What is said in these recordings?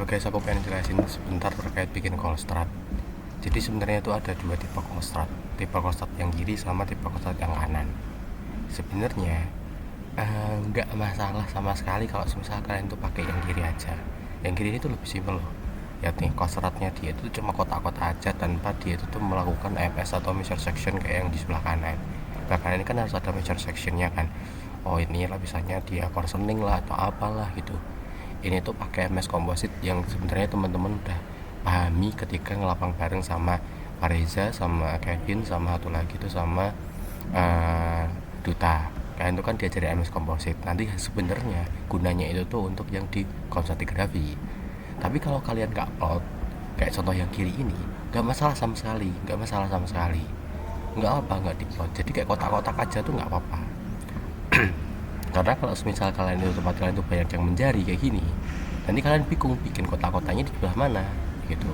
Halo guys, aku pengen jelasin sebentar terkait bikin call strat. Jadi sebenarnya itu ada dua tipe call strat, tipe call strat yang kiri sama tipe call strat yang kanan. Sebenarnya nggak masalah sama sekali kalau misalnya kalian tuh pakai yang kiri aja. Yang kiri itu lebih simpel loh. Ya nih, call stratnya dia itu cuma kotak-kotak aja tanpa dia itu tuh melakukan AMS atau measure section kayak yang di sebelah kanan. Sebelah kanan ini kan harus ada measure sectionnya kan. Oh ini lapisannya dia coarsening lah atau apalah gitu. Ini tuh pakai MS Composite yang sebenarnya teman-teman udah pahami ketika ngelapang bareng sama Pareza, sama Kevin, sama satu lagi tuh sama Duta. Kalian tuh kan diajari MS Composite. Nanti sebenarnya gunanya itu tuh untuk yang di stratigrafi. Tapi kalau kalian nggak plot kayak contoh yang kiri ini, nggak masalah sama sekali, nggak apa nggak diplot. Jadi kayak kotak-kotak aja tuh nggak apa-apa. Karena kalau misal kalian itu tempat kalian tuh banyak yang menjari kayak gini, nanti kalian bingung bikin kotak-kotaknya di sebelah mana gitu.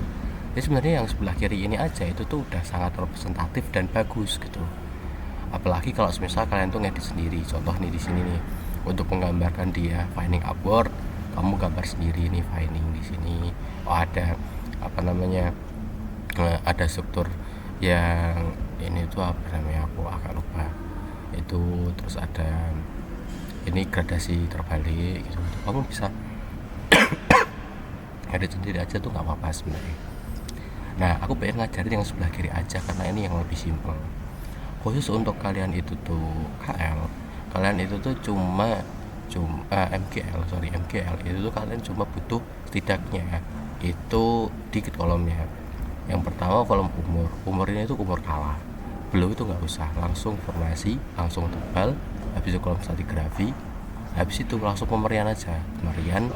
Jadi sebenarnya yang sebelah kiri ini aja itu tuh udah sangat representatif dan bagus gitu. Apalagi kalau misal kalian tuh ngedit sendiri. Contoh nih di sini nih, untuk menggambarkan dia finding upward, kamu gambar sendiri nih finding di sini. Oh ada apa namanya, ada struktur yang ini tuh apa namanya, aku agak lupa itu. Terus ada ini gradasi terbalik gitu. Kamu bisa edit sendiri aja tuh nggak apa-apa sebenarnya. Nah aku pengen ngajarin yang sebelah kiri aja karena ini yang lebih simpel. Khusus untuk kalian itu tuh KL, kalian itu tuh cuma MGL itu tuh kalian cuma butuh setidaknya itu dikit kolomnya. Yang pertama kolom umur ini tuh umur kalah, belum itu nggak usah, langsung formasi, langsung tebal. Habis itu kolom stratigrafi, habis itu langsung pemerian aja, pemerian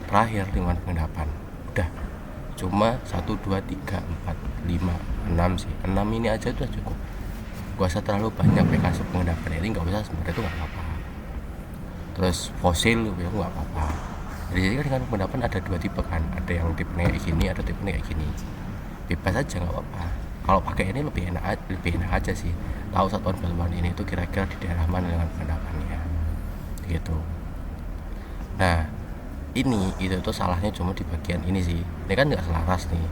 terakhir lingkungan pengendapan. Udah, cuma 1, 2, 3, 4, 5, 6 sih, 6 ini aja udah cukup. Gak usah terlalu banyak mekanisme pengendapan ini, nggak usah sebenarnya, itu nggak apa-apa. Terus fosil ya nggak apa-apa. Jadi kan pengendapan ada dua tipe kan, ada yang tipe kayak gini, ada tipe kayak gini. Bebas aja nggak apa-apa. Kalau pakai ini lebih enak aja sih, tahu satuan batuan ini tuh kira-kira di daerah mana dengan pengendapannya gitu. Nah ini itu tuh salahnya cuma di bagian ini sih, ini kan nggak selaras nih.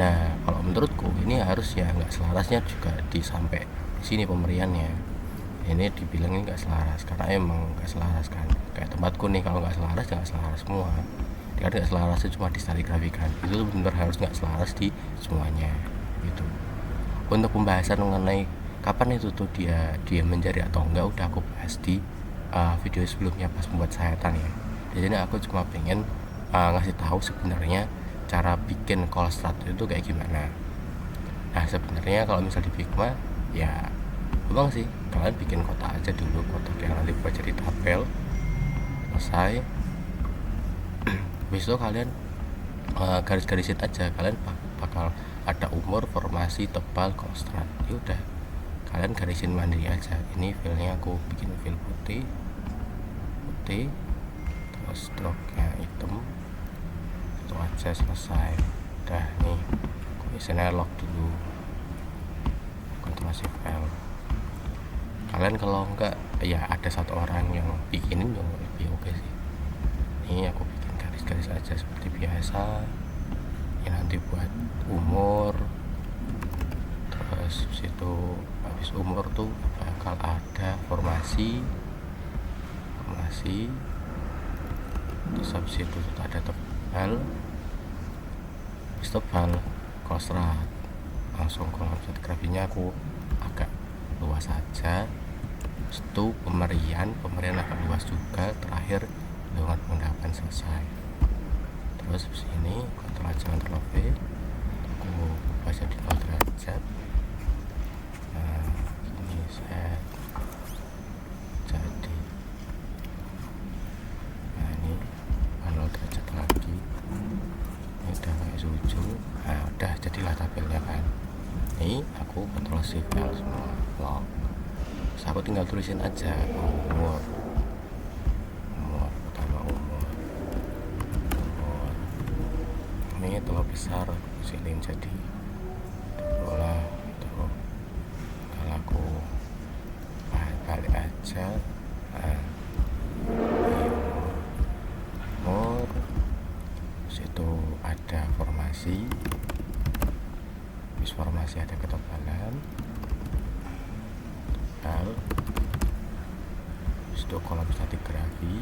Nah kalau menurutku ini harus ya nggak selarasnya juga di sampai di sini pemberiannya. Ini dibilang ini nggak selaras karena emang nggak selaras kan, kayak tempatku nih, kalau nggak selaras ya nggak selaras semua. Dia nggak selaras itu cuma di stratigrafikan, itu tuh benar harus nggak selaras di semuanya gitu. Untuk pembahasan mengenai kapan itu tuh dia menjadi atau enggak udah aku bahas di video sebelumnya pas membuat sayatan ya. Jadi aku cuma pengen ngasih tahu sebenarnya cara bikin call strat itu kayak gimana. Nah sebenarnya kalau misal di Figma ya gampang sih, kalian bikin kotak aja dulu, kotak yang nanti buat jadi tabel, selesai. Habis itu kalian garis-garisin aja, kalian bakal ada umur, formasi, tebal, call strat. Ya udah, kalian garisin mandiri aja. Ini filenya aku bikin fil putih, terus stroke-nya hitam, itu aja, selesai. Udah nih, aku isinya lock dulu, konfirmasi file. Kalian kalau enggak ya ada satu orang yang bikinin yang lebih oke sih. Ini aku bikin garis-garis aja seperti biasa ya, nanti buat umur. Terus situ habis umur tuh bakal ada formasi, terus habis itu ada tebal. Habis tebal call strat, langsung kolom stratigrafinya aku agak luas aja. Itu pemerian agak luas juga. Terakhir lewat pengendapan selesai. Terus habis ini kontrol aja, kontrol V, aku ubah jadi 0 derajat. Nah ini saya jadi, nah ini 0 derajat lagi, ini udah kayak sujud. Nah udah jadilah tabelnya kan. Ini aku kontrol shift semua lock. Terus aku tinggal tulisin aja umur pertama, umur ini telur besar silin jadi bola itu. Kalau aku balik aja, nah, ini umur itu ada formasi, habis formasi ada ketebalan, tebal, habis itu kolom stratigrafi,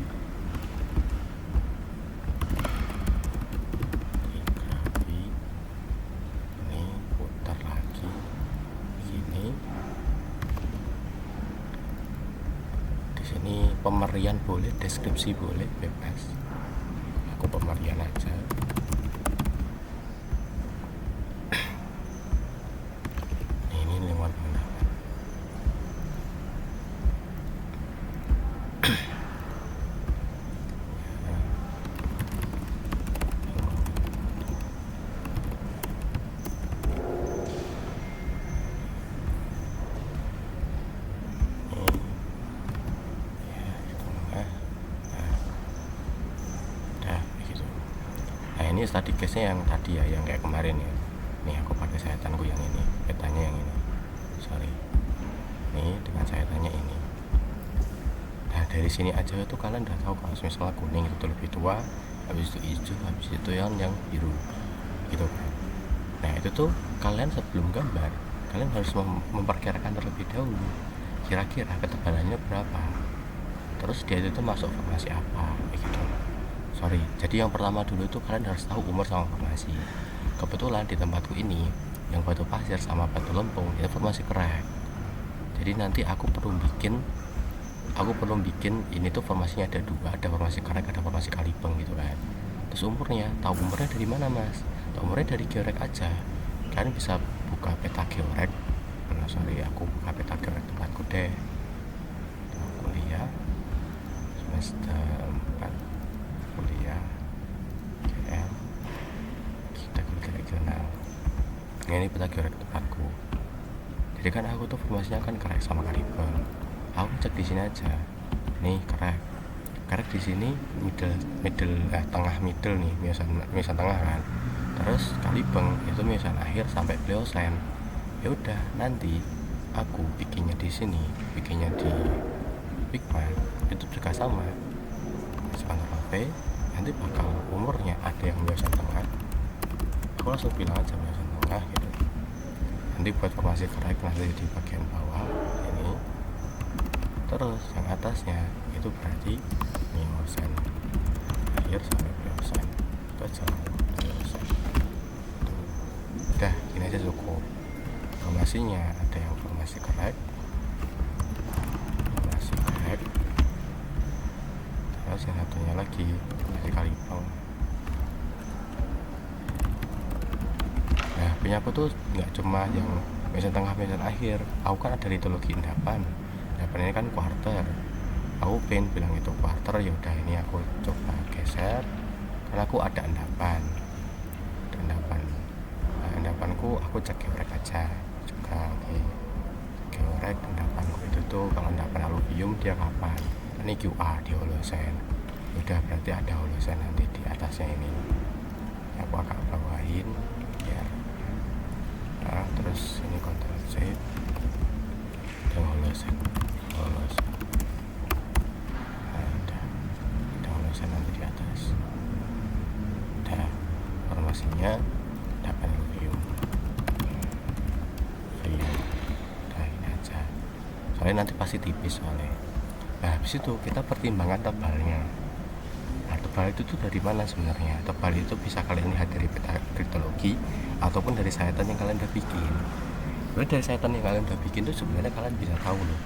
ini putar lagi begini. Di sini pemerian boleh, deskripsi boleh, bebas. Aku pemerian aja. Ini lingkungan pengendapan. Ini tadi case-nya yang tadi ya, yang kayak kemarin ya. Nih aku pakai sayatanku yang ini, petanya yang ini. Sorry. Nih dengan sayatannya ini. Nah dari sini aja tuh kalian udah tahu kalau misalnya kuning itu lebih tua, habis itu hijau, habis itu yang biru, gitu kan. Nah itu tuh kalian sebelum gambar, kalian harus memperkirakan terlebih dahulu. Kira-kira ketebalannya berapa. Terus dia itu masuk formasi apa, gitu. Sorry, jadi yang pertama dulu itu kalian harus tahu umur sama formasi. Kebetulan di tempatku ini yang batu pasir sama batu lempung itu formasi crack. Jadi nanti aku perlu bikin ini tuh formasinya ada dua, ada formasi crack, ada formasi kalibeng gitu kan. Terus umurnya, tahu umurnya dari mana mas? Tahu umurnya dari georek aja. Kalian bisa buka peta georek. Sorry, aku buka peta georek tempatku deh. Kuliah semester 4 kuliah GM kita regional. Ini peta georek tempatku. Jadi kan aku tuh formasinya kan crack sama kalibeng. Aku cek di sini aja. Nih crack di sini tengah middle nih, miosen tengah kan. Terus kalibeng itu miosen akhir sampai pleosen. Ya udah, nanti aku bikinnya di sini, bikinnya di Pigma itu juga sama. V, nanti bakal umurnya ada yang miosen tengah, aku langsung bilang aja miosen tengah gitu. Nanti buat formasi crack nanti di bagian bawah ini, terus yang atasnya itu berarti miosen akhir sampai pleosen. Itu aja pleosen. Udah, gini aja cukup. Formasinya ada yang formasi crack, terus yang satunya lagi dari kalibeng. Nah punya aku tuh nggak cuma yang miosen tengah miosen akhir, aku kan ada litologi endapan ini kan quarter. Aku pengen bilang itu quarter, ya udah ini aku coba geser karena aku ada endapan. Nah, endapanku aku cek georek aja juga. Georek endapanku itu tuh kalau endapan aluvium dia kapan? Ini QA di holosen. Udah berarti ada holosen nanti di atasnya ini. Aku agak bawahin biar. Nah, terus ini Ctrl C dan holosen. Nah, ada holosen nanti di atas. Udah formasinya dapat aluvium. Udah ini aja. Soalnya nanti pasti tipis soalnya. Nah habis itu kita pertimbangkan tebalnya. Nah tebal itu tuh dari mana sebenarnya? Tebal itu bisa kalian lihat dari peta kriptologi ataupun dari sayatan yang kalian udah bikin. Sebenarnya dari sayatan yang kalian udah bikin tuh sebenarnya kalian bisa tahu loh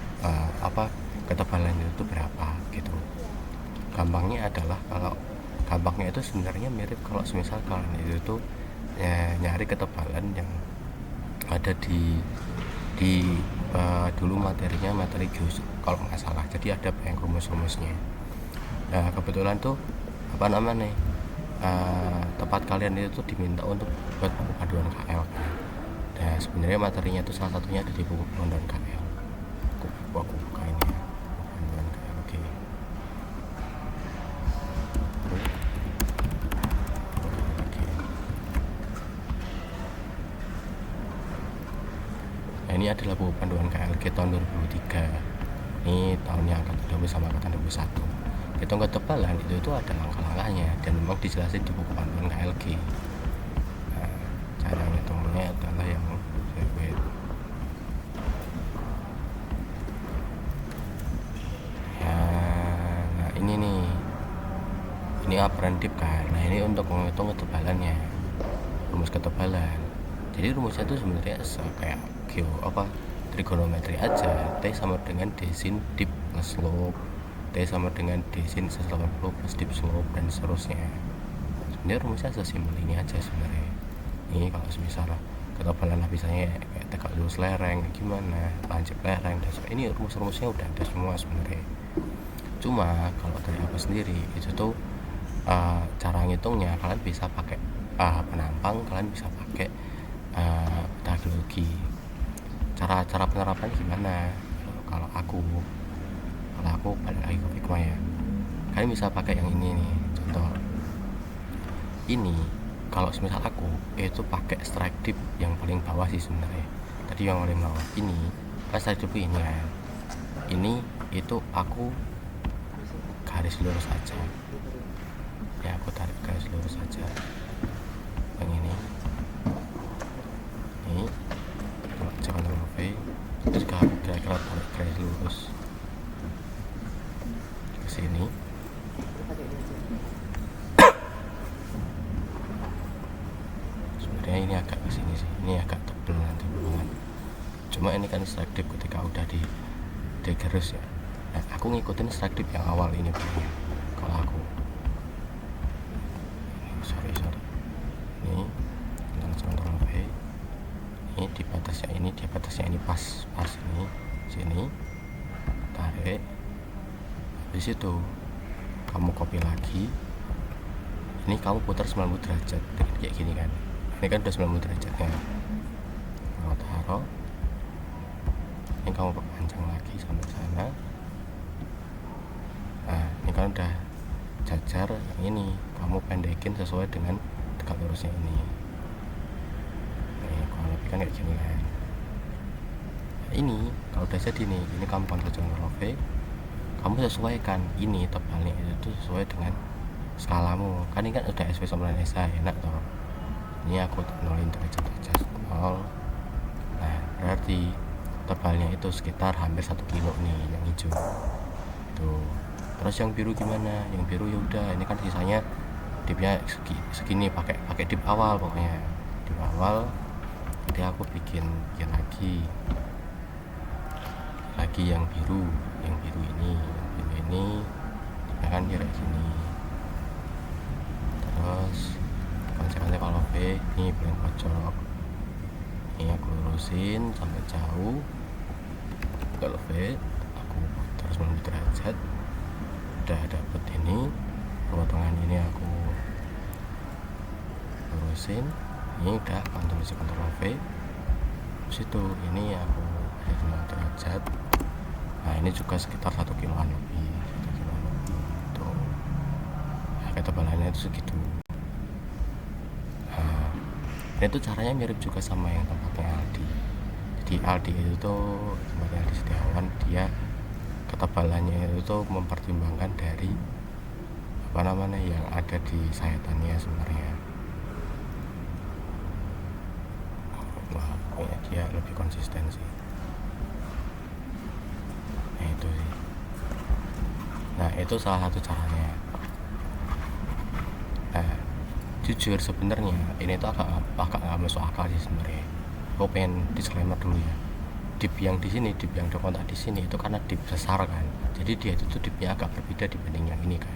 apa ketebalannya itu berapa gitu. Gampangnya itu sebenarnya mirip kalau semisal kalian itu tuh nyari ketebalan yang ada di dulu materinya materi jus kalau nggak salah, jadi ada banyak rumus-rumusnya. Nah kebetulan tuh tempat kalian itu tuh diminta untuk buat buku panduan KL kan. Nah sebenarnya materinya itu salah satunya ada di buku panduan KL. Aku buka ini ya, buku panduan KL. Oke. Nah, ini adalah buku panduan KLG tahun 2003. Ini tahunnya angkatan 20 sama angkatan 21. hitung ketebalan itu ada langkah-langkahnya dan memang dijelasin di buku panduan KLG. Nah, cara ngitungnya adalah yang wait. Ya, nah ini nih, ini upper dip kan. Nah ini untuk menghitung ketebalannya, rumus ketebalan. Jadi rumusnya itu sebenarnya kayak trigonometri aja. T sama dengan d sin dip plus slope, T sama dengan d sin 180 plus dip slope, dan seterusnya. Sebenarnya rumusnya sesimpel ini aja sebenarnya. Ini kalau misalnya ketebalan lapisannya kayak tegak lurus lereng gimana, lancip lereng, dan ini rumus-rumusnya udah ada semua sebenarnya. Cuma kalau dari aku sendiri itu tuh cara ngitungnya kalian bisa pakai penampang, kalian bisa pakai metodologi. Cara penerapan gimana? Kalau aku balik lagi ke Figma ya, kalian bisa pakai yang ini nih. Contoh ini, kalau semisal aku itu pakai strike dip yang paling bawah sih sebenarnya. Tadi yang paling bawah ini pas strike dip ini kan, ini itu aku garis lurus aja ya, aku tarik garis lurus aja yang ini coba Ctrl V, terus aku kira-kira tarik garis lurus ke sini. Sebenarnya ini agak ke sini sih, ini agak tebel nanti bukan. Cuma ini kan strike dip ketika udah di garis ya. Nah, aku ngikutin strike dip yang awal ini punya. Kalau aku sorry ini Ctrl V, ini di batasnya ini pas ini sini, tarik. Habis itu kamu copy lagi, ini kamu putar 90 derajat kayak gini kan. Ini kan udah 90 derajatnya, kamu taruh, ini kamu perpanjang lagi sampai sana. Nah ini kan udah jajar, yang ini kamu pendekin sesuai dengan tegak lurusnya ini. Nih kalau lebih kan kayak gini kan. Nah, ini kalau udah jadi nih, ini kamu Ctrl V, kamu sesuaikan ini tebalnya itu sesuai dengan skalamu. Kan ini kan udah SP 9 SH, enak toh. Ini aku nolin derajat aja 0. Nah berarti tebalnya itu sekitar hampir 1 kilo nih yang hijau tuh. Terus yang biru gimana? Yang biru ya udah, ini kan sisanya dipnya segini, pakai dip awal pokoknya, dip awal. Jadi aku bikin lagi yang biru ini ya kan kayak gini. Terus konsekuensinya kalau V ini paling pojok, ini aku lurusin sampai jauh. Kalau V aku putar 90 derajat, udah dapet ini potongan ini aku lurusin. Ini udah Ctrl V. Terus itu ini aku 90 derajat. Nah ini juga sekitar 1 kiloan lebih tuh. Nah, ketebalannya itu segitu. Nah ini tuh caranya mirip juga sama yang tempatnya Aldi. Jadi Aldi itu tuh tempatnya Aldi Setiawan, dia ketebalannya itu mempertimbangkan dari yang ada di sayatannya sebenarnya. Wah pokoknya dia lebih konsisten sih. Nah itu sih. Nah itu salah satu caranya. Nah jujur sebenarnya ini tuh agak nggak masuk akal sih sebenarnya. Gue pengen disclaimer dulu ya. Dip yang di sini, dip yang kontak di sini itu karena dip sesar kan. Jadi dia itu tuh dipnya agak berbeda dibanding yang ini kan.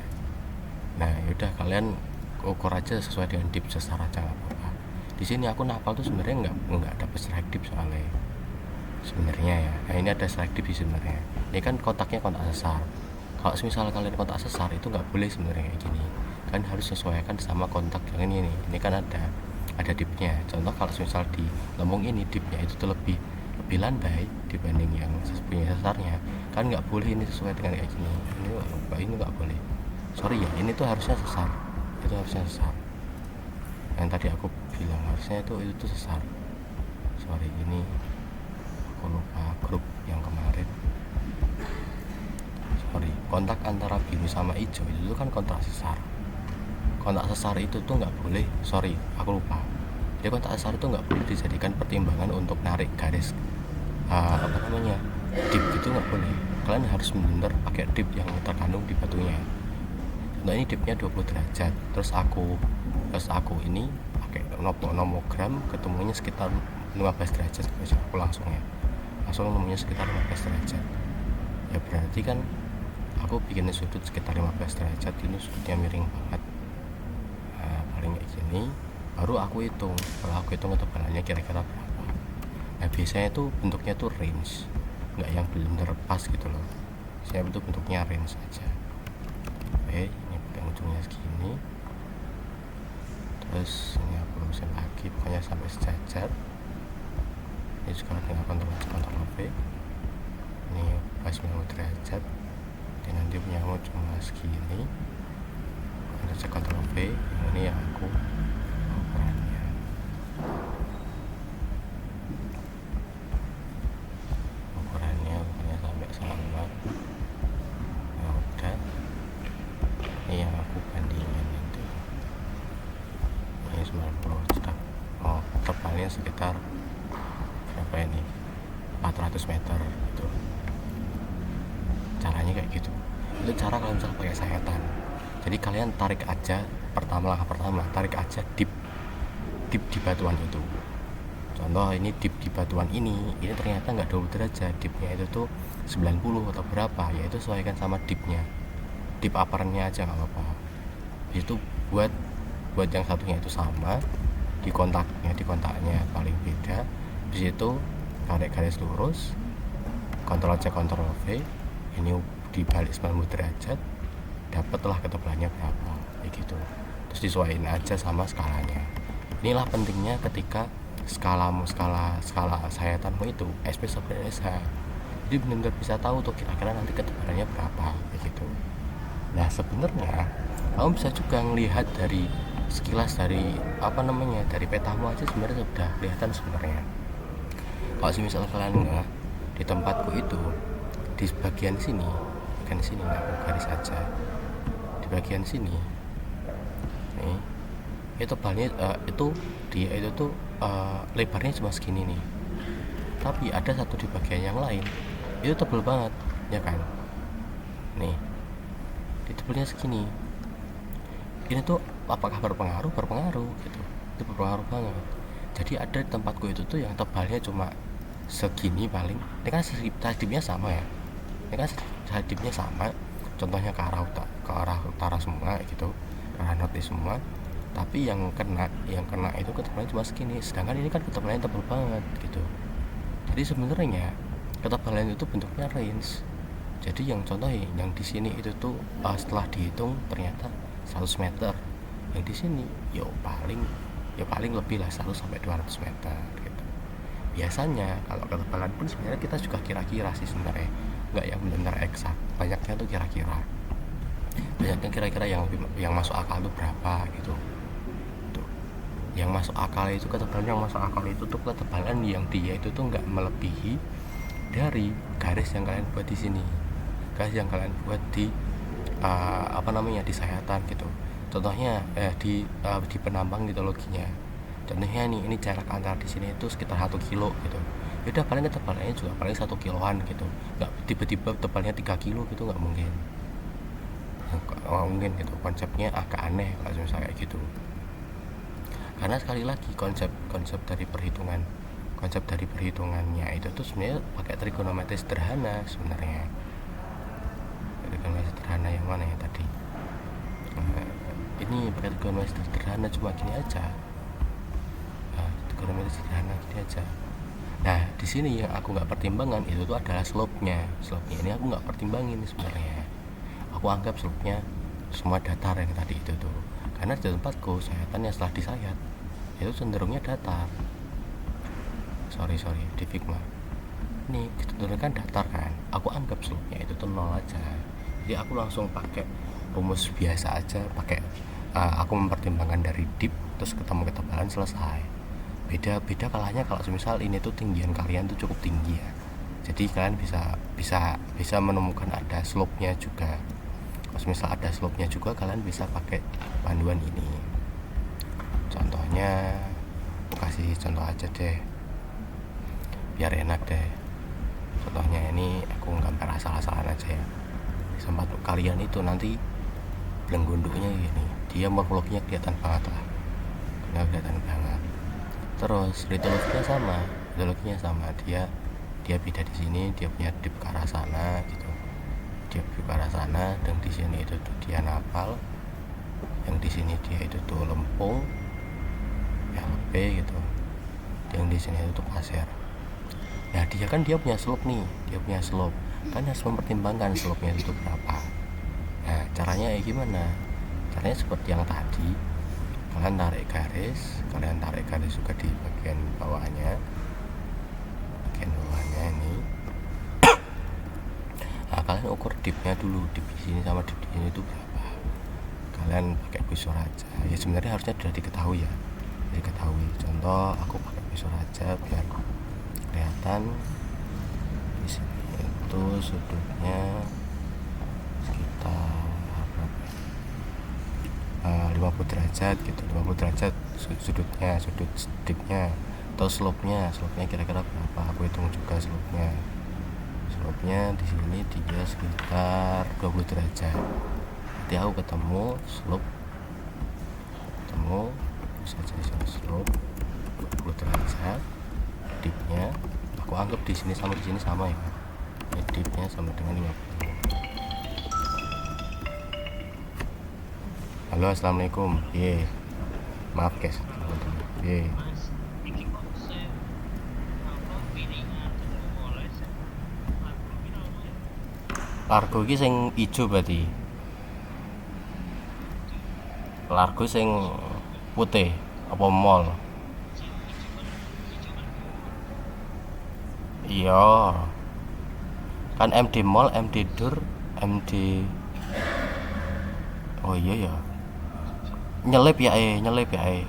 Nah yaudah kalian ukur aja sesuai dengan dip sesar aja nggak apa-apa. Di sini aku nafal tuh sebenarnya nggak dapet strike dip soalnya sebenarnya ya. Nah ini ada strike dip sih sebenarnya. Ini kan kontaknya kontak sesar. Kalau misalnya kalian kontak sesar itu nggak boleh sebenarnya kayak gini. Kan harus sesuaikan sama kontak yang ini nih. Ini kan ada dipnya. Contoh kalau misal di lembung ini dipnya itu tuh lebih landai dibanding yang punya sesarnya, kan nggak boleh ini sesuai dengan kayak gini. Ini nggak boleh. Sorry ya, ini tuh harusnya sesar. Itu harusnya sesar. Yang tadi aku bilang harusnya itu sesar. Sorry, ini aku lupa grup yang kemarin. kontak antara biru sama hijau itu kan kontak sesar. Kontak sesar itu tuh nggak boleh, aku lupa. Jadi kontak sesar itu nggak boleh dijadikan pertimbangan untuk narik garis dip gitu, nggak boleh. Kalian harus benar pakai dip yang terkandung di batunya. Contoh ini dipnya 20 derajat, terus aku ini pakai nomogram, ketemunya sekitar 15 derajat. Aku langsung nemunya sekitar 15 derajat. Ya berarti kan aku bikin sudut sekitar 15 derajat, ini sudutnya miring banget. Paling kayak gini, baru aku hitung. Kalau aku hitung ketebalannya kira-kira berapa. Nah biasanya itu bentuknya tuh range, nggak yang bener pas gitu loh. Saya itu bentuknya range aja. Oke, ini pakai ujungnya segini, terus ini aku lurusin lagi pokoknya sampai sejajar. Ini juga tinggal kontrol V, ini pas 90 derajat. Jadi nanti punya aku cuma segini, ada kontrol V. Ini yang aku ukurannya sampai sama. Nah udah, ini yang aku bandingin nanti. Ini 90 cetak. Tebalnya sekitar berapa ini, 400 meter gitu. Caranya kayak gitu. Itu cara kalau misalnya pakai sayatan. Jadi kalian tarik aja langkah pertama tarik aja dip di batuan itu. Contoh ini dip di batuan ini ternyata nggak 20 derajat, dipnya itu tuh 90 atau berapa, yaitu sesuaikan sama dipnya, dip uppernya aja nggak apa-apa. Itu buat yang satunya itu sama, di kontaknya paling beda. Di situ tarik garis lurus, kontrol C kontrol V, ini dibalik 90 derajat, dapatlah ketebalannya berapa kayak gitu. Terus disesuaikan aja sama skalanya. Inilah pentingnya ketika skala sayatanmu itu SP sampai SH. Jadi benar-benar bisa tahu tuh kira-kira nanti ketebalannya berapa kayak gitu. Nah sebenarnya kamu bisa juga ngelihat dari sekilas dari dari petamu aja sebenarnya sudah kelihatan sebenarnya. Kalau misalnya kalian enggak, di tempatku itu di bagian sini aku garis aja di bagian sini nih, itu tebalnya lebarnya cuma segini nih, tapi ada satu di bagian yang lain itu tebal banget ya kan. Nih di tebalnya segini, ini tuh apakah berpengaruh gitu, itu berpengaruh banget. Jadi ada di tempatku itu tuh yang tebalnya cuma segini paling. Ini kan dipnya sama ya, ini kan dipnya sama, contohnya ke arah utara semua gitu, ke arah northeast semua, tapi yang kena itu ketebalannya cuma segini, sedangkan ini kan ketebalannya tebal banget gitu. Jadi sebenarnya ketebalan itu bentuknya range. Jadi yang contoh yang di sini itu tuh setelah dihitung ternyata 100 meter, yang di sini paling lebih lah 100 sampai 200 meter gitu. Biasanya kalau ketebalan pun sebenarnya kita juga kira-kira sih sebenarnya, nggak yang benar-benar eksak, banyaknya tuh kira-kira yang masuk akal tuh berapa gitu. Tuh yang masuk akal itu ketebalan yang dia itu tuh nggak melebihi dari garis yang kalian buat di sini, garis yang kalian buat di di sayatan gitu. Contohnya di penambang mitologinya, contohnya ini jarak antara di sini itu sekitar 1 kilo gitu. Yaudah paling ketebalannya juga paling 1 kiloan gitu, nggak tiba-tiba tebalnya 3 kilo gitu, nggak mungkin gitu. Konsepnya agak aneh kalau misalnya kayak gitu, karena sekali lagi konsep dari perhitungannya itu tuh sebenarnya pakai trigonometri sederhana sebenarnya. Trigonometri sederhana yang mana ya tadi? Ini pakai trigonometri sederhana cuma gini aja. Trigonometri sederhana gini aja. Nah di sini yang aku nggak pertimbangkan itu tuh adalah slope-nya ini aku nggak pertimbangin sebenarnya. Aku anggap slope-nya semua datar yang tadi itu tuh, karena di tempatku sayatan yang setelah disayat itu cenderungnya datar. Sorry di Figma ini cenderungnya kan datar kan, aku anggap slope-nya itu tuh 0 aja. Jadi aku langsung pakai rumus biasa aja, aku mempertimbangkan dari dip terus ketemu ketebalan, selesai. Beda kalanya kalau misal ini tuh tinggian kalian tuh cukup tinggi ya, Jadi kalian bisa menemukan ada slope-nya juga. Kalau misal ada slope-nya juga, kalian bisa pakai panduan ini. Contohnya aku kasih contoh aja deh biar enak deh. Contohnya ini aku gambar asal-asalan aja ya. Sampai kalian itu nanti belenggunduknya gini, dia morfologinya kelihatan banget lah, kelihatan banget. Terus litologinya sama, dia beda di sini, dia punya dip ke arah sana gitu, dia dip ke arah sana, dan di sini itu tuh dia napal, yang di sini dia itu tuh lempung LP gitu, yang di sini itu tuh pasir. Nah dia punya slope nih, kan harus mempertimbangkan slope-nya itu berapa. Nah caranya gimana? Caranya seperti yang tadi, kalian tarik garis juga di bagian bawahnya ini. Nah kalian ukur dipnya dulu, dip di sini sama dip di sini itu berapa. Kalian pakai visor aja ya, sebenarnya harusnya sudah diketahui. Contoh aku pakai visor aja biar kelihatan. Di sini itu sudutnya sekitar 50 derajat gitu, 50 derajat sudut dipnya atau slope-nya kira-kira berapa. Aku hitung juga slope-nya di sini dia sekitar 20 derajat. Nanti aku ketemu bisa jadi slope 20 derajat. Dipnya aku anggap di sini sama ya. Ini dipnya sama dengan 50. Halo, assalamualaikum. Maaf guys, Largo iki sing ijo berarti. Largo sing putih apa mall? Iya. Kan MD Mall, MD Dur, MD. Oh iya ya. Nyelip ya.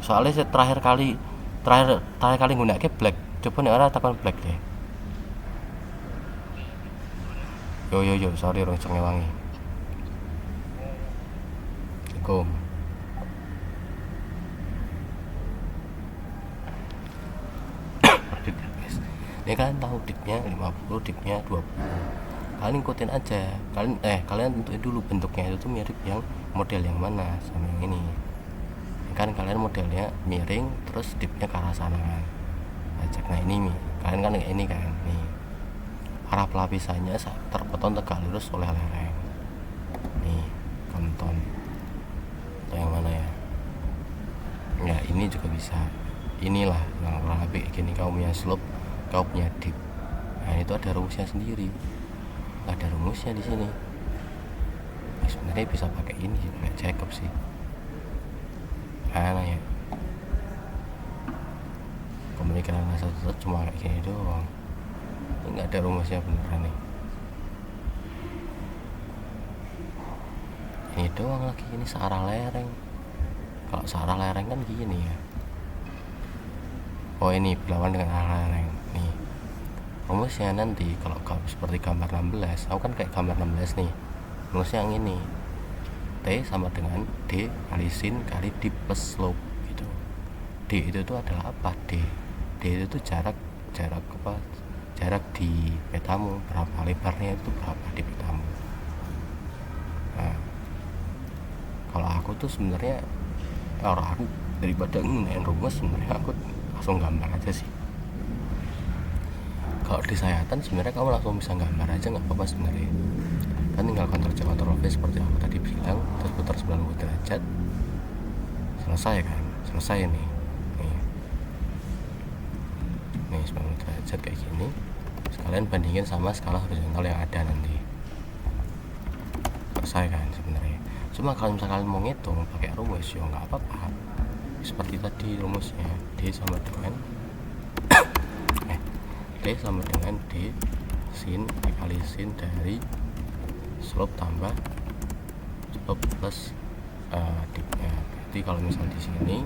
Soalnya saya terakhir kali nggunakake black. Coba nek ora tekan black deh. Yo, sorry rong cengewangi. Assalamualaikum. Ini kalian tahu dipnya 50, dipnya 20. Kalian ikutin aja. Kalian tentuin dulu bentuknya itu tuh mirip yang model yang mana sama yang ini. Kan kalian modelnya miring terus dipnya ke arah sana kan. Nah ini nih, kalian kan ini kan nih. Arah pelapisannya terpotong tegak lurus oleh lereng. Nih, konton. Atau yang mana ya? Ya ini juga bisa. Inilah yang lebih gini, kau punya slope, kau punya dip. Nah itu ada rumusnya sendiri. Ada rumusnya di sini. Nah, sebenarnya bisa pakai ini sih, pakai Jacob sih. Mana ya? Pemikiran satu cuma kayak gini doang. Nggak ada rumusnya beneran nih. Ini doang lagi, ini searah lereng. Kalau searah lereng kan gini ya. Oh ini berlawan dengan arah lereng. Nih rumusnya nanti kalau seperti gambar 16, aku kan kayak gambar 16 nih. Rumusnya yang ini, T sama dengan D kali sin kali dip plus slope gitu. D itu tuh adalah apa? D itu tuh jarak apa? Jarak di petamu, berapa lebarnya itu berapa di petamu. Nah, kalau aku tuh sebenarnya aku daripada nggunain rumus, sebenarnya aku langsung gambar aja sih. Kalau di sayatan sebenarnya kamu langsung bisa gambar aja, nggak apa-apa sebenarnya. Kan tinggal Ctrl V seperti aku tadi bilang, terus putar 90 derajat, selesai nih 90 derajat kayak gini. Kalian bandingin sama skala horizontal yang ada nanti, selesai kan sebenarnya. Cuma kalau misalkan kalian mau ngitung pakai rumus ya nggak apa-apa, seperti tadi rumusnya D sama dengan D sin dikali sin dari slope tambah slope plus dipnya. Berarti kalau misal di sini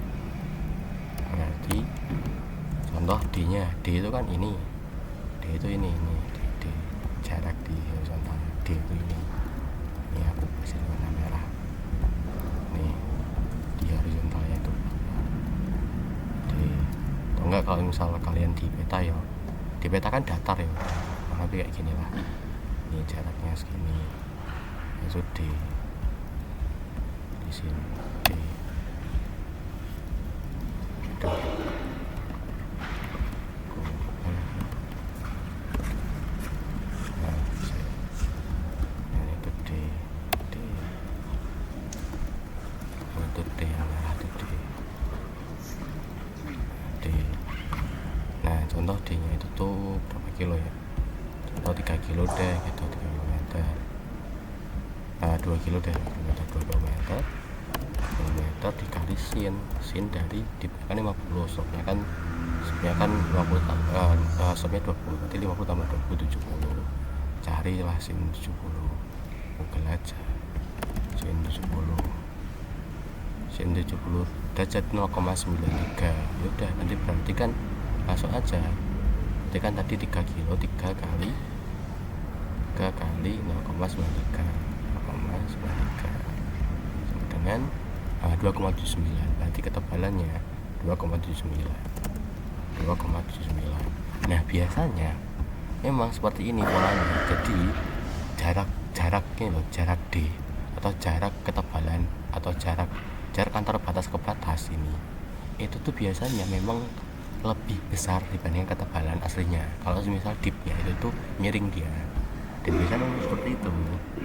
berarti contoh D itu kan ini, D itu ini D jarak di horizontal D itu ini aku kasih warna merah nih di horizontalnya itu D. Atau enggak kalau misal kalian di peta ya, di peta kan datar ya, nanti kayak gini lah, ini jaraknya segini, itu D di sini D. Contoh D nya itu tuh berapa kilo ya, contoh 3 kilo deh gitu, 3 kilometer, 2 kilo deh, 2 kilometer dikali sin dari kan 50, stopnya kan 50 stopnya 20, berarti 50 tambah 20 70, carilah sin 70, Google aja sin 70 derajat 0,93, yaudah nanti berarti kan langsung aja, berarti kan tadi 3 kilo 3 kali 0,93 sama dengan 2,79, berarti ketebalannya 2,79. Nah biasanya memang seperti ini polanya, jadi jaraknya loh, jarak D atau jarak ketebalan atau jarak antar batas ke batas ini itu tuh biasanya memang lebih besar dibanding ketebalan aslinya. Kalau misal dipnya itu tuh miring dia, dan biasanya memang seperti itu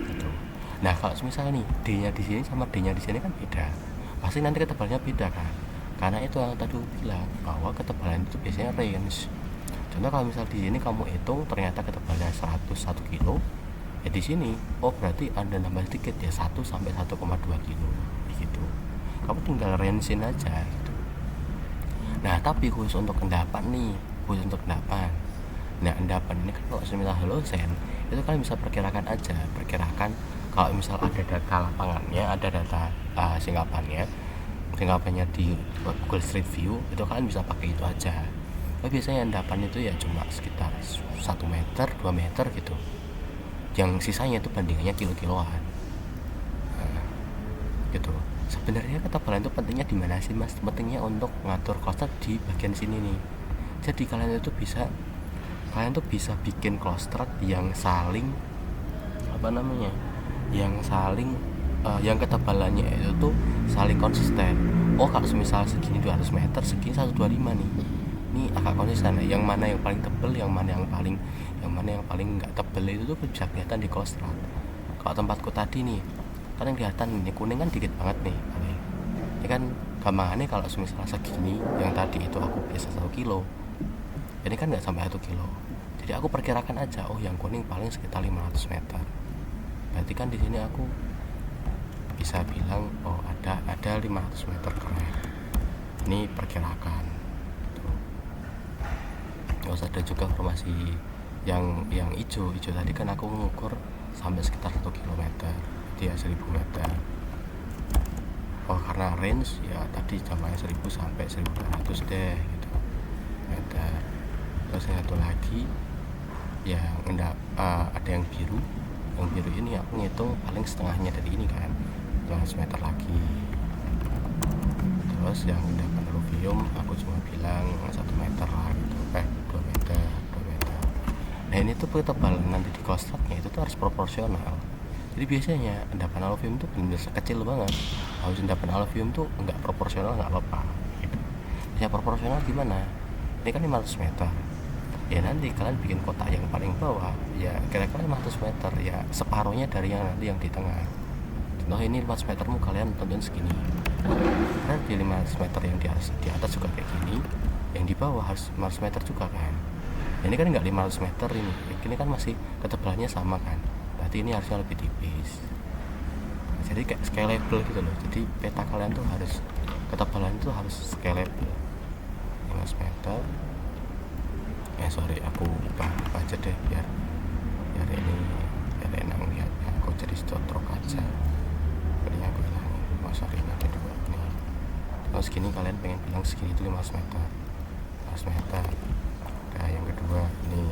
gitu. Nah kalau misal nih D nya di sini sama D nya di sini kan beda, pasti nanti ketebalannya beda kan, karena itu yang tadi bilang bahwa ketebalan itu biasanya range. Contoh kalau misal di sini kamu hitung ternyata ketebalannya 101 kilo, ya di sini oh berarti Anda nambah sedikit ya 1 sampai 1,2 kilo gitu. Kamu tinggal range-in aja gitu. Nah tapi khusus untuk endapan nih, nah endapan ini kan kalau misal holosen itu kan bisa perkirakan aja, kalau misal ada data lapangannya, ada data singkapannya di Google Street View, itu kalian bisa pakai itu aja. Tapi biasanya endapan itu ya cuma sekitar 1 meter 2 meter gitu, yang sisanya itu bandingannya kilo-kiloan. Nah, gitu. Sebenarnya ketebalan itu pentingnya di mana sih mas? Pentingnya untuk ngatur cluster di bagian sini nih. Jadi kalian tuh bisa bikin cluster yang saling yang ketebalannya itu tuh saling konsisten. Oh kalau misal segini 200 meter, segini 125 nih. Ini agak konsisten ya. Yang mana yang paling tebel, yang mana yang paling nggak tebel itu tuh bisa kelihatan di cluster. Kalau tempatku tadi nih, kalian kelihatan ini kuning kan dikit banget nih. Ini kan gampangannya kalau misalnya segini, yang tadi itu aku biasa 1 kilo, ini kan nggak sampai 1 kilo. Jadi aku perkirakan aja, oh yang kuning paling sekitar 500 meter. Berarti kan di sini aku bisa bilang oh ada 500 meter keren. Ini perkirakan. Terus ada juga formasi yang hijau tadi kan aku mengukur sampai sekitar 1 kilometer, dia 1000 meter. Oh karena range ya tadi jamnya 1000 sampai 1200 deh gitu meter. Terus yang satu lagi yang ada yang biru ini aku ngitung paling setengahnya dari ini kan 200 meter lagi. Terus yang endapan aluvium aku cuma bilang 1 meter lah gitu, 2 meter. Nah ini tuh ketebalan nanti di clusternya itu tuh harus proporsional. Jadi biasanya endapan aluvium tuh benar-benar kecil banget. Kalau endapan aluvium tuh nggak proporsional nggak apa-apa gitu. Ya proporsional gimana? Ini kan 500 meter. Ya nanti kalian bikin kotak yang paling bawah ya kira-kira 500 meter, ya separuhnya dari yang nanti yang di tengah. Contoh ini 500 metermu kalian tentuin segini. Nanti 500 meter yang di atas juga kayak gini, yang di bawah harus 500 meter juga kan. Ini kan nggak 500 meter ini kan masih ketebalannya sama kan, berarti ini harusnya lebih tipis. Jadi kayak scalable gitu loh. Jadi peta kalian tuh harus ketebalan itu harus scalable. 500 meter. Aku buka aja deh biar ini enak lihatnya. Aku jadi stroke aja. Ini aku hilangin. Ini kedua nih. Terus segini kalian pengen bilang segini itu 500 meter. 500 meter. Nah yang kedua ini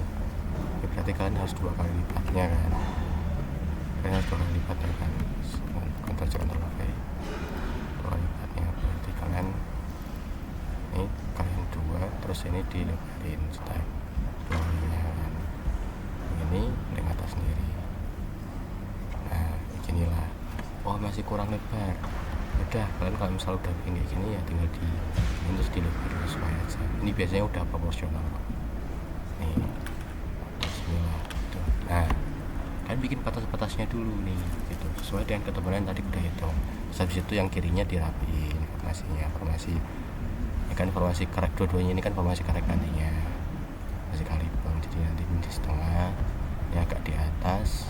ya berarti kalian harus 2 kali lipatnya kan, kalian harus 2 kali lipatnya kan, Ctrl V 2 kali lipatnya, berarti kalian ini kalian 2 terus ini dilebarin step 2 kalinya kan, ini link atas sendiri. Nah beginilah. Oh masih kurang lebar, udah kalian kalau misal udah bikin kayak gini ya tinggal di ini terus dilebarin sesuai aja. Ini biasanya udah proporsional kok. Nih bismillah gitu. Nah kalian bikin batas-batasnya dulu nih gitu, sesuai dengan ketebalan tadi udah hitung. Terus habis itu yang kirinya dirapiin formasi ya kan, formasi korek dua-duanya ini kan formasi korek nantinya masih kalipong, jadi nanti di setengah ini agak di atas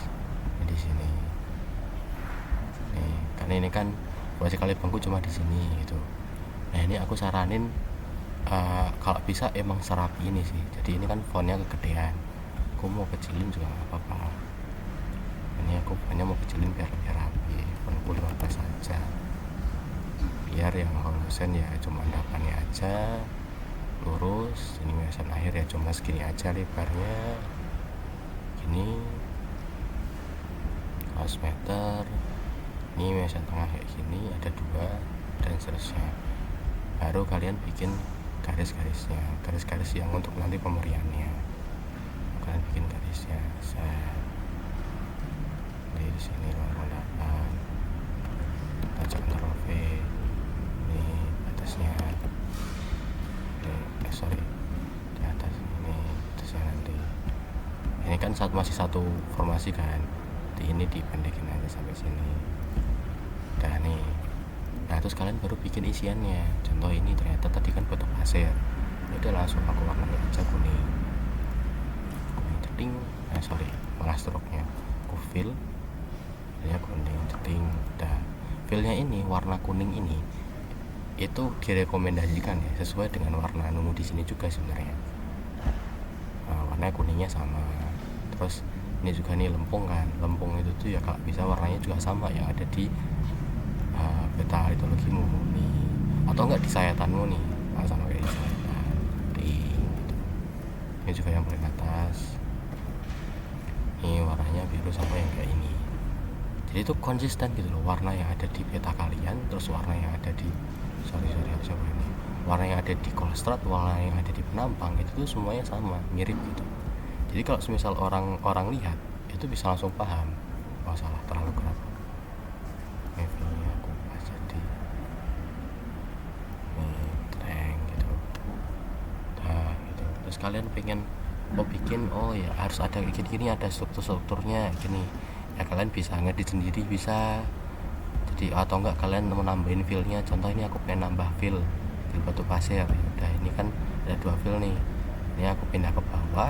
ini di sini nih, karena ini kan formasi kalipongku cuma di sini gitu. Nah ini aku saranin kalau bisa emang serapi ini sih, jadi ini kan fontnya kegedean, aku mau kecilin juga nggak apa-apa. Ini aku hanya mau kecilin biar lebih rapi, 15 aja, biar yang horizon ya cuma endapannya aja lurus, ini mesan akhir ya cuma segini aja lebarnya gini 100 meter, ini mesan tengah kayak gini ada 2 dan seterusnya. Baru kalian bikin garis-garisnya, garis-garis yang untuk nanti pemeriannya, kalian bikin garisnya di sini 88 kita Ctrl V, ini atasnya ini di atas ini atasnya nanti ini kan masih satu formasi kan, ini dipendekin aja sampai sini udah nih. Nah terus kalian baru bikin isiannya, contoh ini ternyata tadi kan batu pasir, udah langsung aku warnanya aja kuning ceting, malah stroke-nya aku fill ya kuning ceting. Udah fillnya ini warna kuning ini itu direkomendasikan ya sesuai dengan warna nemu di sini juga sebenarnya. Warna kuningnya sama, terus ini juga nih lempung kan, lempung itu tuh ya kalau bisa warnanya juga sama yang ada di peta litologimu nih, atau enggak di sayatanmu nih, sama kayak di sayatan gitu. Ini juga yang paling atas, ini warnanya biru sama yang kayak ini, jadi itu konsisten gitu loh, warna yang ada di peta kalian terus warna yang ada di warna yang ada di Kolestrad, warna yang ada di penampang itu tuh semuanya sama, mirip gitu. Jadi kalau semisal orang lihat itu bisa langsung paham, oh salah terlalu gelap, levelnya aku pas jadi terang gitu. Nah gitu, terus kalian pengen bikin ya harus ada kayak gini, ada strukturnya gini ya, kalian bisa ngedit sendiri bisa. Jadi atau enggak kalian mau nambahin fillnya, contoh ini aku pengen nambah fill batu pasir, udah ini kan ada 2 fill nih, ini aku pindah ke bawah,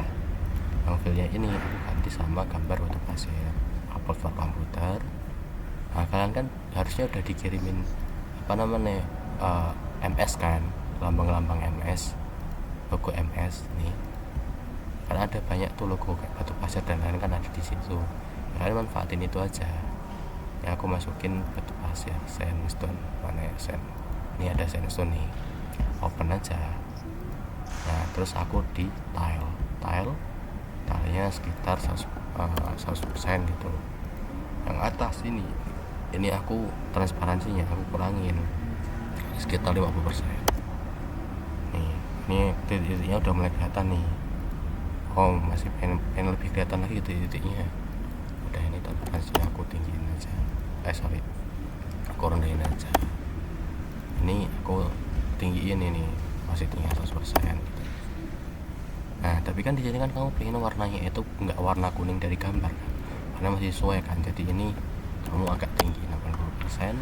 yang fillnya ini aku ganti sama gambar batu pasir, upload ke komputer. Nah kalian kan harusnya udah dikirimin MS kan, lambang-lambang MS, logo MS nih, karena ada banyak tuh logo kayak batu pasir dan lain kan ada di situ. Kalian manfaatin itu aja ya, aku masukin batu pasir sandstone, mana ya ini ada sandstone nih, open aja. Nah terus aku di tilenya sekitar 100% gitu. Yang atas ini aku transparansinya aku kurangin sekitar 50%. Ini titik-titiknya udah mulai kelihatan nih, masih pengen lebih kelihatan lagi titik-titiknya. Udah ini transparansinya aku tinggiin aja, aku rendahin aja. Ini aku tinggiin, ini masih tinggi 100% gitu. Nah tapi kan di sini kan kamu pengen warnanya itu nggak warna kuning dari gambar kan, karena masih sesuai kan, jadi ini kamu agak tinggi 60%,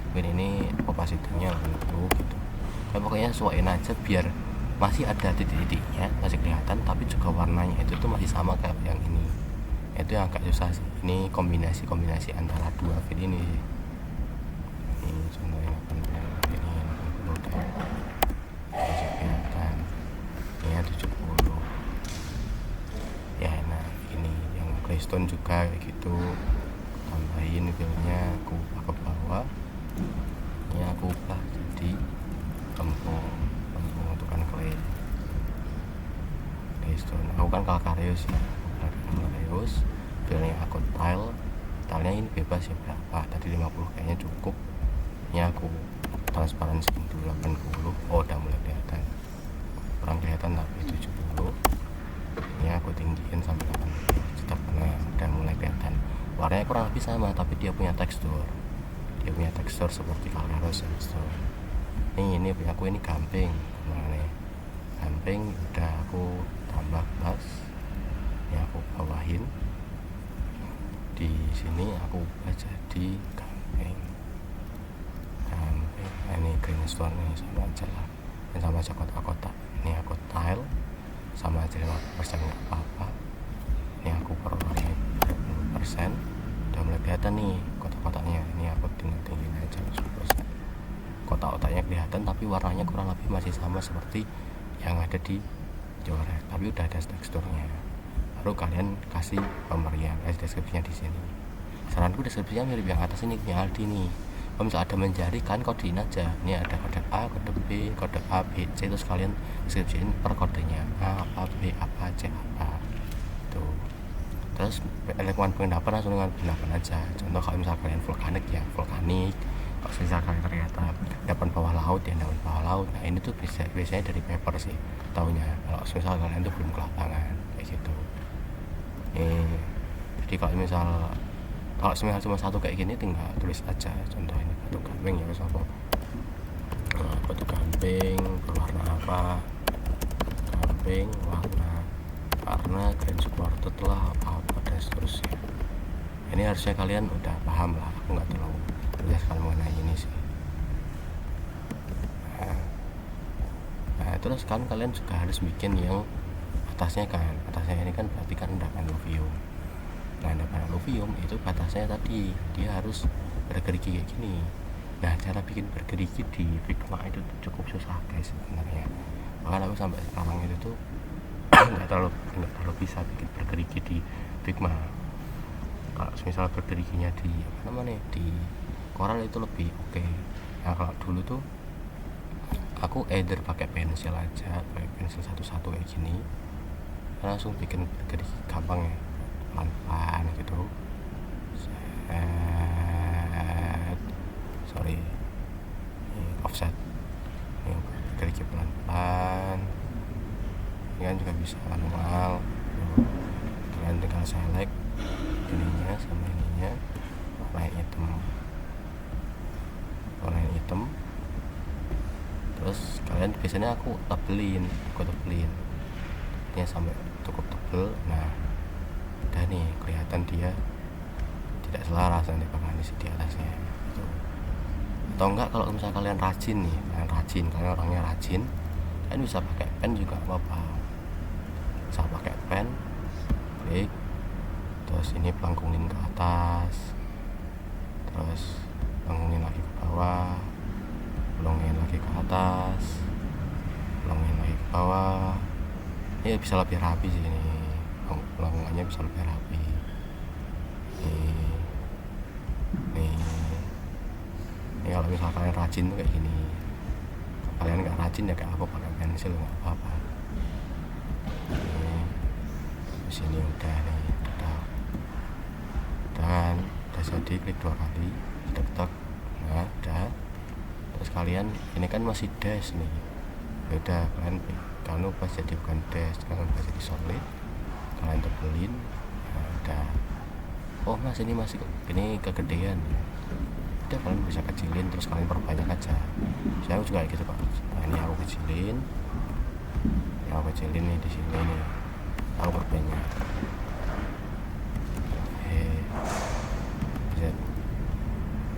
mungkin ini opacity-nya 80 gitu kan, pokoknya sesuaiin aja biar masih ada titik-titiknya masih kelihatan, tapi juga warnanya itu tuh masih sama kayak yang ini. Itu yang agak susah sih, ini kombinasi antara 2 fill ini. Ini contohnya ini 80 udah masih kelihatan, ini 70 ya. Nah ini yang Greystone juga kayak gitu, tambahin fillnya aku ubah ke bawah, ini aku ubah jadi lempung untuk kan Greystone aku kan Calcareus ya, Calcareus filenya aku tilenya ini bebas ya, berapa tadi 50 kayaknya cukup. Ini aku transparansiin dulu 80. Oh udah mulai kelihatan, kurang kelihatan tapi 70. Ini aku tinggiin sampai 80 tetap. Nah udah mulai kelihatan, warnanya kurang lebih sama tapi dia punya tekstur seperti Calcareus ya. Ini punya aku ini gamping, udah aku tambah plus, ini aku bawahin di sini, aku ubah jadi gamping. Ini green stone ini sama aja lah, ini sama aja kotak-kotak. Ini aku tile sama aja 50% nggak apa-apa. Ini aku perwarnai 20%, udah mulai kelihatan nih kotak-kotaknya. Ini aku tinggiin aja 10%. Kotak-kotaknya kelihatan tapi warnanya kurang lebih masih sama seperti yang ada di coret, tapi udah ada teksturnya. Baru kalian kasih pemberian, kasih deskripsinya di sini. Saranku deskripsinya mirip yang atas ini punya Aldi nih. Kalau misalnya ada menjadi kan kodein aja. Ini ada kode A, kode B, kode A, B, C, terus kalian deskripsiin per kodenya A apa, B apa, C apa. Tuh. Terus lingkungan pengendapan langsung dengan pengendapan aja. Contoh kalau misalnya kalian vulkanik ya vulkanik. Kalau misalnya kalian ternyata endapan bawah laut ya endapan bawah laut. Nah ini tuh biasanya dari paper sih taunya. Kalau misalnya kalian tuh belum ke lapangan kayak gitu. Jadi kalau misalnya cuma satu kayak gini tinggal tulis aja. Contoh ini batu gamping ya apa, batu gamping berwarna apa, gamping warna green supported lah apa dan seterusnya. Ini harusnya kalian udah paham lah, aku nggak terlalu menjelaskan mengenai ini sih. Nah terus kan kalian juga harus bikin yang atasnya ini kan berarti kan endapan alluvium. Nah endapan alluvium itu batasnya tadi dia harus bergerigi kayak gini. Nah cara bikin bergerigi di Figma itu cukup susah guys sebenarnya. Bahkan aku sampai sekarang itu tuh nggak terlalu bisa bikin bergerigi di Figma. Kalau misalnya bergeriginya di di Corel itu lebih oke. Nah kalau dulu tuh aku either pakai pensil aja, pakai pensil satu-satu kayak gini, langsung bikin bergerigi gampang ya, pelan-pelan gitu. Offset ini bergerigi pelan-pelan. Ini kan juga bisa manual. Kalian tinggal select ininya sama ininya warna hitam. Terus kalian biasanya aku tebelin ini sampai cukup tebel. Nah udah nih kelihatan dia tidak selaras nanti bakal isi di atasnya gitu. Atau enggak kalau misalnya kalian rajin kalian orangnya rajin, kalian bisa pakai pen juga apa-apa. Bisa pakai pen, klik, terus ini pelangkungin ke atas, terus pelangkungin lagi ke bawah, pelangkungin lagi ke atas, pelangkungin lagi ke bawah. Ini bisa lebih rapi sih, ini pelangkungannya bisa lebih rapi. Ini kalau misalnya kalian rajin tuh kayak gini. Kalau kalian nggak rajin ya kayak aku pakai pensil nggak apa-apa. Di sini udah nih, dan udah jadi, klik 2 kali, tek. Nah udah. Terus kalian ini kan masih dash nih. Udah kalian ubah jadi bukan dash, kalian ubah jadi solid, kalian tebelin. Nah udah. Oh mas ini masih ini kegedean. Udah kalian bisa kecilin, terus kalian perbanyak aja. Saya juga kayak gitu pak. Nah ini aku kecilin nih di sini nih. Aku perbanyak. Bisa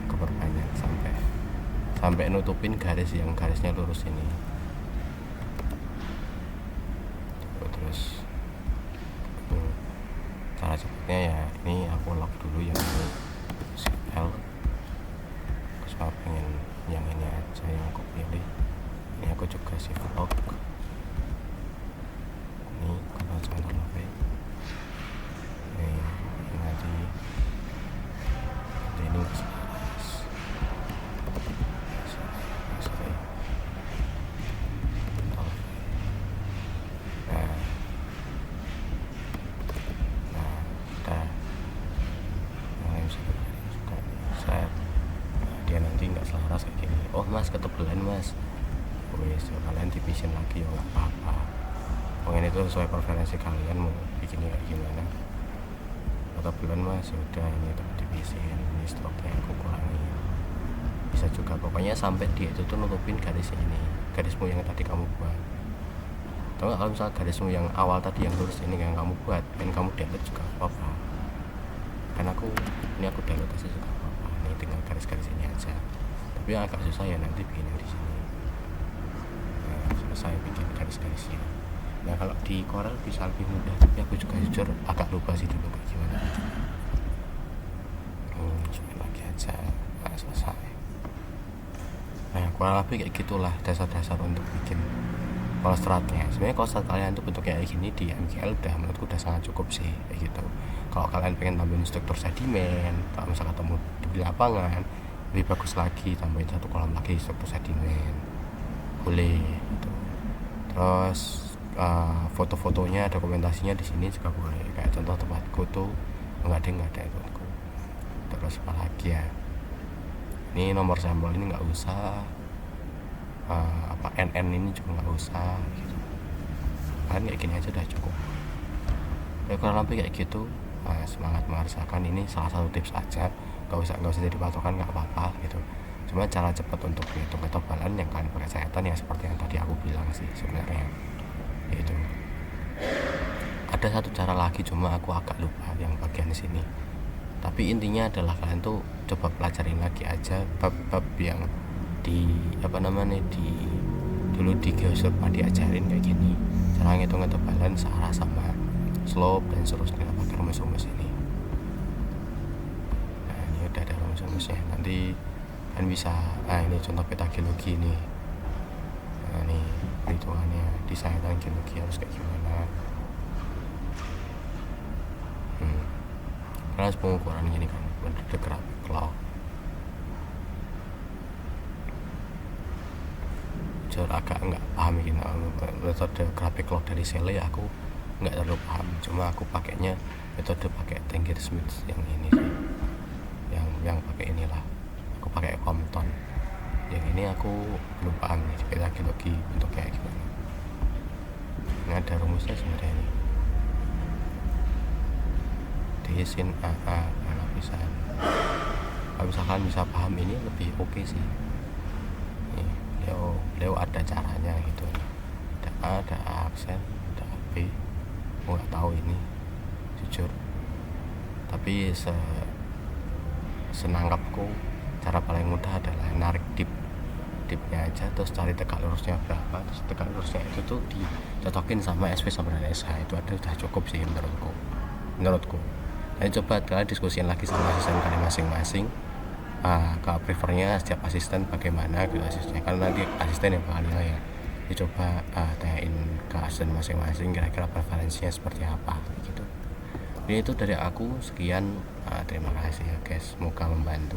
aku perbanyak sampai nutupin garisnya lurus ini. Terus cara cepatnya ya ini aku lock dulu yang ini Shift L. Terus aku pengen yang ini aja yang aku pilih. Ini aku juga Shift lock. Ini kalau jangan lock ini nanti ini wes ya kalian dibikin lagi ya nggak apa-apa. Mungkin itu sesuai preferensi kalian mau bikinnya kayak gimana. Atau belum mas, udah ini tuh dibikin, ini stoknya aku kurangi. Bisa juga pokoknya sampai dia itu tuh nutupin garis ini, garismu yang tadi kamu buat. Atau kalau misalnya garismu yang awal tadi yang lurus ini yang kamu buat, dan kamu delete juga apa-apa. Karena aku delete aja juga apa-apa. Ini tinggal garis-garis ini aja. Tapi yang agak susah ya nanti bikin di sini. Nah, selesai bikin garis-garisnya. Nah kalau di Corel bisa lebih mudah, tapi aku juga jujur agak lupa sih dulu kayak gimana. Coba lagi aja. Nah, selesai. Nah kurang lebih kayak gitulah dasar-dasar untuk bikin Kolesterolnya. Sebenarnya kolesterol kalian tuh bentuk kayak gini di MGL menurutku udah sangat cukup sih kayak gitu. Kalau kalian pengen tambahin struktur sedimen, kalau misalkan ketemu di lapangan, lebih bagus lagi tambahin satu kolom lagi struktur sedimen, boleh gitu. Terus foto-fotonya, dokumentasinya di sini juga boleh. Kayak contoh tempatku tuh nggak ada itu. Terus apa lagi ya? Ini nomor sampel ini nggak usah. NN ini juga nggak usah gitu. Kan kayak gini aja udah cukup ya, kurang lebih kayak gitu. Semangat mengerjakan ini salah satu tips aja, nggak usah jadi patokan, nggak apa-apa gitu. Cuma cara cepat untuk menghitung ketebalan yang kalian pakai cetan ya seperti yang tadi aku bilang sih sebenarnya. Yaitu ada satu cara lagi, cuma aku agak lupa yang bagian sini. Tapi intinya adalah kalian tuh coba pelajarin lagi aja bab-bab yang di dulu di geosurpa diajarin kayak gini, cara ngitung ketebalan searah sama slope dan seterusnya pakai rumus-rumus ini. Nah ini udah ada rumus-rumusnya, nanti kan bisa. Ini contoh peta geologi nih. Nah ini perhitungannya di sayatan geologi harus kayak gimana. Karena pengukuran gini kan bentuk grafik log. Agak nggak paham gitu metode grafik log dari Sele, aku nggak terlalu paham. Cuma aku pakainya metode pakai Tangier Smith yang ini sih, yang pakai inilah. Aku pakai Compton. Yang ini aku belum paham nih peta geologi untuk kayak gimana. Ini ada rumusnya sebenarnya ini. D sin AA lapisan. Kalau misalkan bisa paham ini lebih oke sih. Beliau ada caranya gitu. Ada A, ada aksen, ada B. Aku nggak tahu ini jujur. Tapi senangkapku cara paling mudah adalah narik dipnya aja, terus cari tegak lurusnya berapa, terus tegak lurusnya itu tuh dicocokin sama SP sama dengan SH. Itu ada udah cukup sih menurutku. Nah coba kalian diskusiin lagi sama asisten kalian masing-masing. Ke prefernya setiap asisten bagaimana gitu asistennya, karena nanti asisten yang bakal nilai ya. Dicoba tanyain ke asisten masing-masing kira-kira preferensinya seperti apa gitu. Ini itu dari aku sekian. Terima kasih ya guys, semoga membantu.